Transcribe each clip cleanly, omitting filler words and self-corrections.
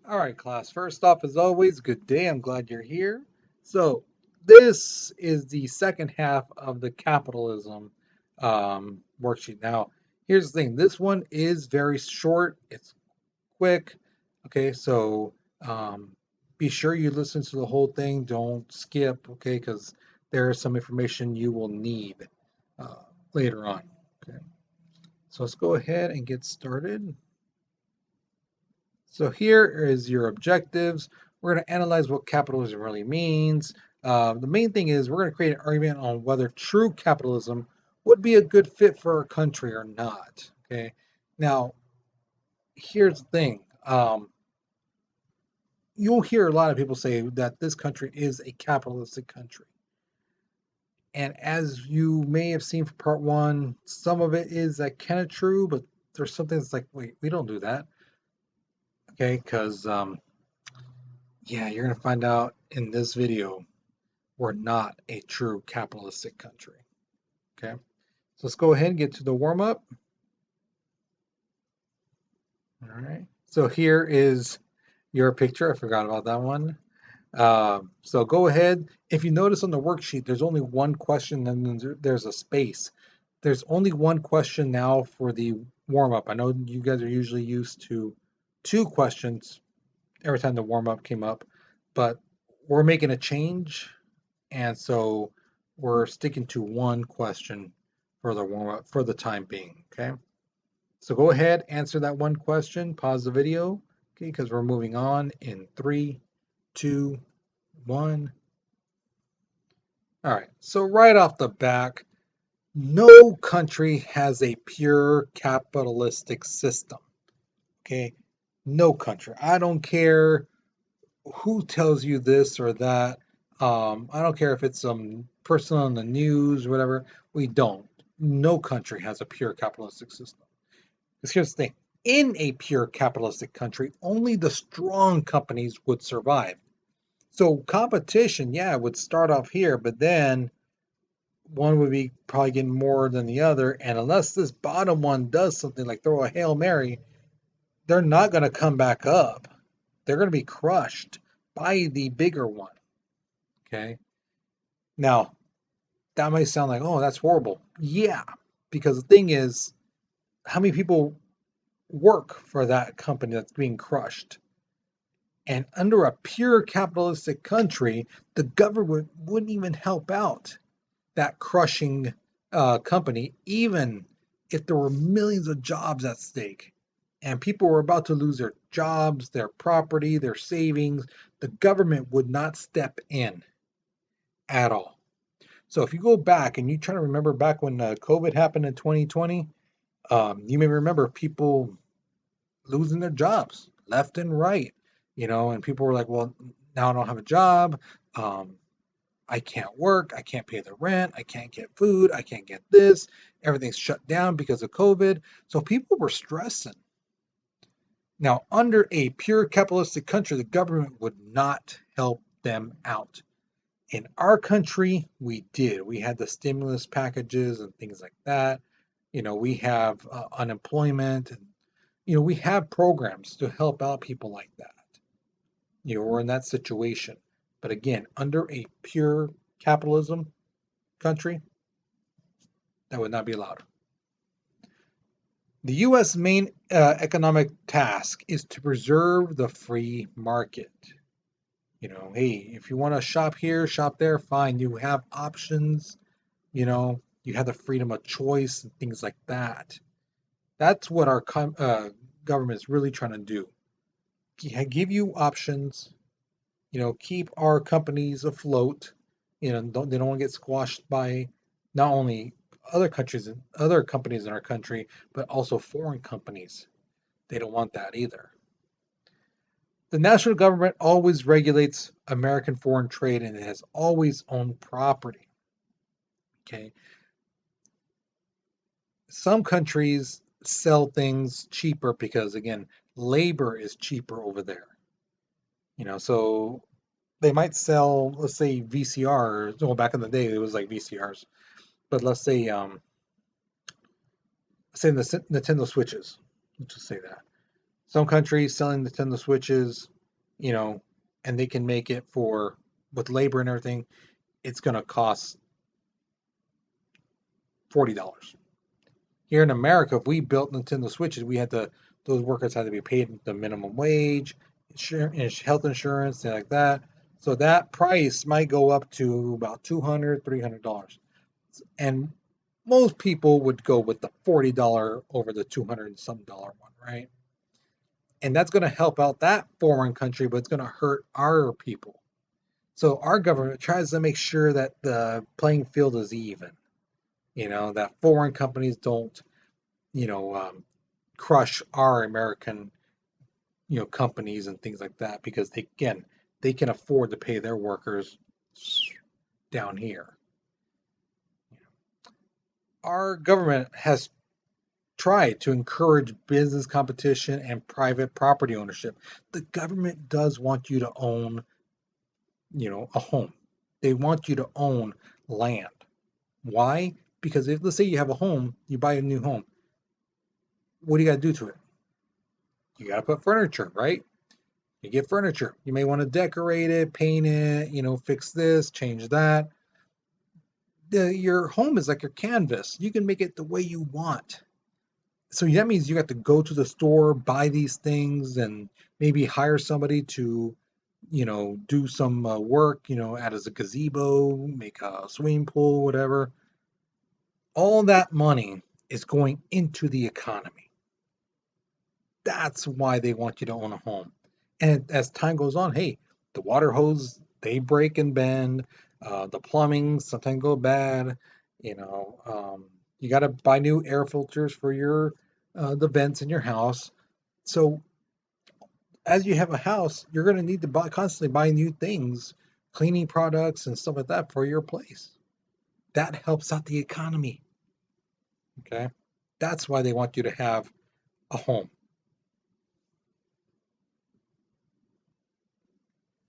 All right, class. First off, as always, good day. I'm glad you're here. So, this is the second half of the capitalism worksheet. Now, here's the thing, this one is very short, it's quick. Okay, so be sure you listen to the whole thing, don't skip, okay, because there is some information you will need uh, later on. Okay, so let's go ahead and get started. So here is your objectives. We're going to analyze what capitalism really means. The main thing is we're going to create an argument on whether true capitalism would be a good fit for our country or not. Okay. Now, here's the thing. You'll hear a lot of people say that this country is a capitalistic country. And as you may have seen from part one, some of it is like kind of true, but there's something that's like, wait, we don't do that. Okay. Because yeah, you're going to find out in this video we're not a true capitalistic country. Okay, so let's go ahead and get to the warm up. All right, so here is your picture. I forgot about that one. So go ahead. If you notice on the worksheet, there's only one question and then there's a space. There's only one question now for the warm up. I know you guys are usually used to two questions every time the warm up came up, but we're making a change. And so we're sticking to one question for the warm up for the time being. Okay. So go ahead, answer that one question, pause the video, okay, because we're moving on in three, two, one. All right. So right off the back, no country has a pure capitalistic system. Okay. No country. I don't care who tells you this or that. I don't care if it's some person on the news or whatever. We don't. No country has a pure capitalistic system. Because here's the thing, in a pure capitalistic country, only the strong companies would survive. So competition, yeah, would start off here, but then one would be probably getting more than the other. And unless this bottom one does something like throw a Hail Mary, they're not going to come back up. They're going to be crushed by the bigger one. Okay. Now, that might sound like, oh, that's horrible. Yeah, because the thing is, how many people work for that company that's being crushed? And under a pure capitalistic country, the government wouldn't even help out that crushing company, even if there were millions of jobs at stake and people were about to lose their jobs, their property, their savings. The government would not step in at all. So if you go back and you try to remember back when COVID happened in 2020, you may remember people losing their jobs left and right, and people were like, well, now I don't have a job. Um, I can't work. I can't pay the rent. I can't get food. I can't get this. Everything's shut down because of COVID. So people were stressing. Now, under a pure capitalistic country, the government would not help them out. In our country, we did. We had the stimulus packages and things like that. We have unemployment and, we have programs to help out people like that. We're in that situation. But again, under a pure capitalism country, that would not be allowed. The U.S. main economic task is to preserve the free market. Hey, if you want to shop here, shop there, fine. You have options, you have the freedom of choice and things like that. That's what our government is really trying to do. Give you options, keep our companies afloat. They don't want to get squashed by not only other countries and other companies in our country, but also foreign companies. They don't want that either. The national government always regulates American foreign trade and it has always owned property. Okay. Some countries sell things cheaper because, again, labor is cheaper over there. So they might sell, let's say, VCRs. Well, back in the day, it was like VCRs, but let's say the Nintendo Switches. Let's just say that some countries selling Nintendo Switches you know, and they can make it for with labor and everything, it's going to cost $40. Here in America, if we built Nintendo Switches, we had to those workers had to be paid the minimum wage, health insurance, things like that. So that price might go up to about $200, $300. And most people would go with the $40 over the 200 and some dollar one, right? And that's going to help out that foreign country, but it's going to hurt our people. So our government tries to make sure that the playing field is even, that foreign companies don't, you know, um, crush our American, companies and things like that because they can afford to pay their workers down here. Our government has tried to encourage business competition and private property ownership. The government does want you to own, a home. They want you to own land. Why? Because if let's say you have a home, you buy a new home, what do you got to do to it? You got to put furniture, right? You get furniture. You may want to decorate it, paint it, fix this, change that. Your home is like your canvas. You can make it the way you want. So that means you have to go to the store, buy these things, and maybe hire somebody to, do some work, add as a gazebo, make a swimming pool, whatever. All that money is going into the economy. That's why they want you to own a home. And as time goes on, hey, the water hose, they break and bend. The plumbing sometimes go bad. You got to buy new air filters for your the vents in your house. So as you have a house, you're going to need to constantly buy new things, cleaning products and stuff like that for your place. That helps out the economy. Okay, that's why they want you to have a home.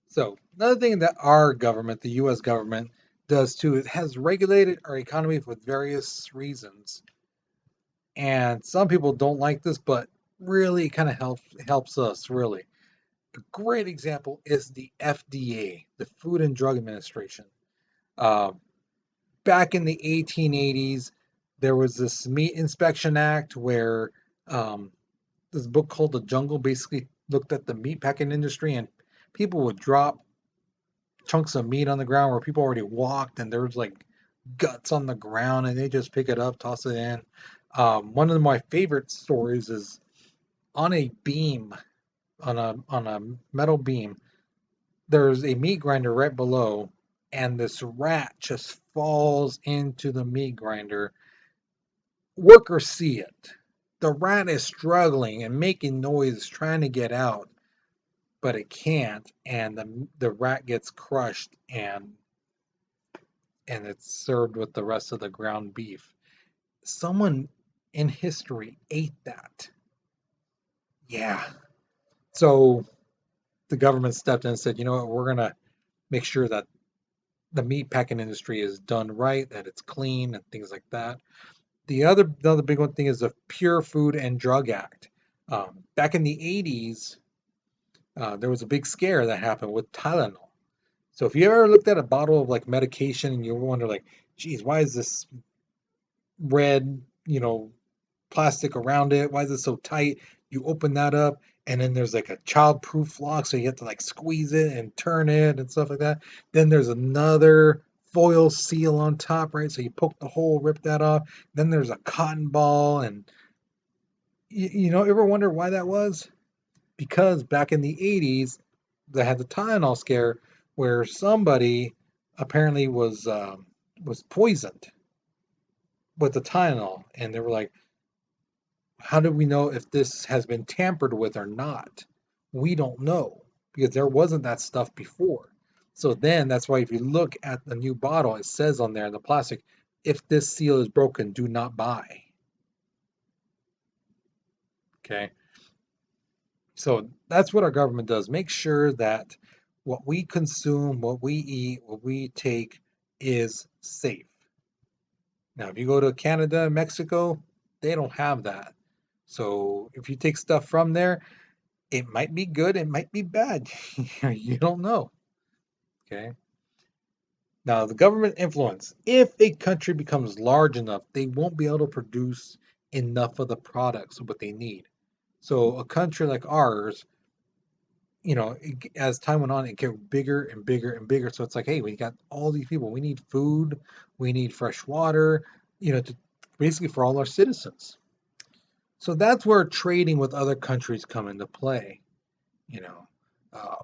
So another thing that our government, the U.S. government, does too, it has regulated our economy for various reasons. And some people don't like this, but really kind of helps us really. A great example is the FDA, the Food and Drug Administration. Uh, Back in the 1880s, there was this Meat Inspection Act where this book called The Jungle basically looked at the meat packing industry, and people would drop chunks of meat on the ground where people already walked, and there was like guts on the ground, and they just pick it up, toss it in. One of my favorite stories is on a beam, on a metal beam. There's a meat grinder right below, and this rat just falls into the meat grinder. Workers see it. The rat is struggling and making noise trying to get out, but it can't, and the rat gets crushed and it's served with the rest of the ground beef. Someone in history ate that. Yeah. So the government stepped in and said, you know what, we're going to make sure that the meat packing industry is done right, that it's clean and things like that. The other big one thing is the Pure Food and Drug Act. Back in the 80s, there was a big scare that happened with Tylenol. So if you ever looked at a bottle of like medication and you wonder like, geez, why is this red, plastic around it? Why is it so tight? You open that up, and then there's like a child-proof lock, so you have to like squeeze it and turn it and stuff like that. Then there's another foil seal on top, right? So you poke the hole, rip that off. Then there's a cotton ball, and ever wonder why that was? Because back in the 80s, they had the Tylenol scare where somebody apparently was poisoned with the Tylenol, and they were like, how do we know if this has been tampered with or not? We don't know because there wasn't that stuff before. So then that's why if you look at the new bottle, it says on there in the plastic, if this seal is broken, do not buy. Okay. So that's what our government does. Make sure that what we consume, what we eat, what we take is safe. Now, if you go to Canada, Mexico, they don't have that. So if you take stuff from there, It might be good, it might be bad. You don't know. Okay. Now, the government influence. If a country becomes large enough, they won't be able to produce enough of the products of what they need. So, a country like ours, as time went on, it get bigger and bigger and bigger. So it's like, hey, we got all these people. We need food, we need fresh water, basically for all our citizens. So that's where trading with other countries come into play. You know, uh,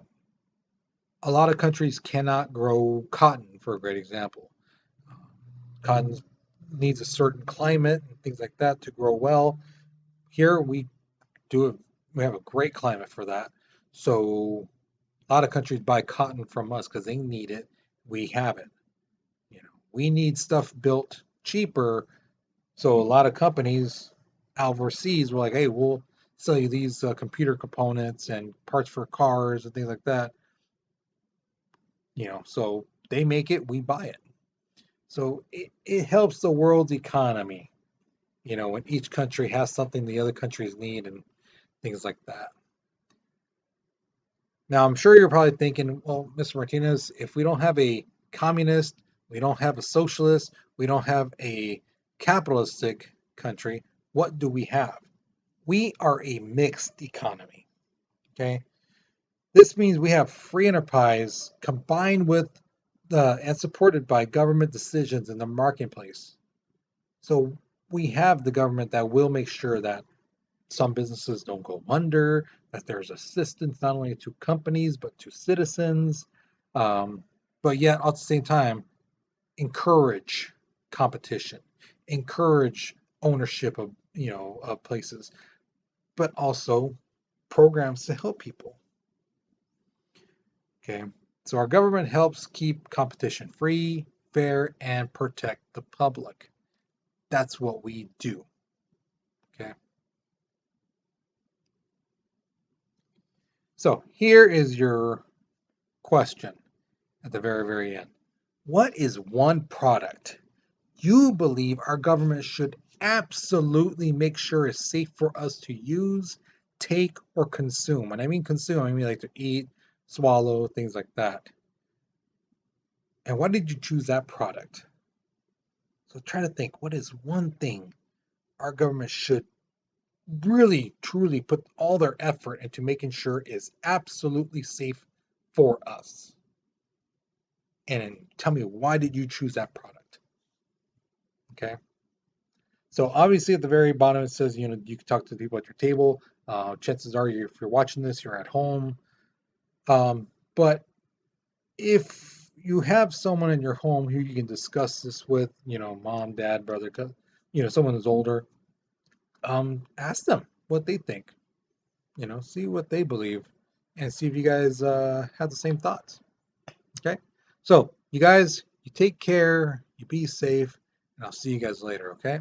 a lot of countries cannot grow cotton, for a great example. Cotton needs a certain climate and things like that to grow well. Here do it. We have a great climate for that. So a lot of countries buy cotton from us because they need it. We have it. We need stuff built cheaper. So a lot of companies overseas were like, hey, we'll sell you these computer components and parts for cars and things like that. So they make it, we buy it. So it helps the world's economy, when each country has something the other countries need and things like that. Now, I'm sure you're probably thinking, well, Mr. Martinez, if we don't have a communist, we don't have a socialist, we don't have a capitalistic country, what do we have? We are a mixed economy. Okay. This means we have free enterprise combined with and supported by government decisions in the marketplace. So we have the government that will make sure that some businesses don't go under, that there's assistance not only to companies but to citizens, um, but yet at the same time encourage competition, encourage ownership of places, but also programs to help people. Okay, so our government helps keep competition free, fair, and protect the public. That's what we do. Okay, so here is your question at the very, very end. What is one product you believe our government should absolutely make sure is safe for us to use, take, or consume? When I mean consume, I mean like to eat, swallow, things like that. And why did you choose that product? So try to think, what is one thing our government should really, truly put all their effort into making sure is absolutely safe for us? And tell me, why did you choose that product? Okay. So obviously at the very bottom it says, you can talk to the people at your table. Chances are if you're watching this, you're at home. But if you have someone in your home who you can discuss this with, mom, dad, brother, someone who's older, ask them what they think. See what they believe, and see if you guys have the same thoughts. Okay. So you guys, you take care, you be safe, and I'll see you guys later. Okay.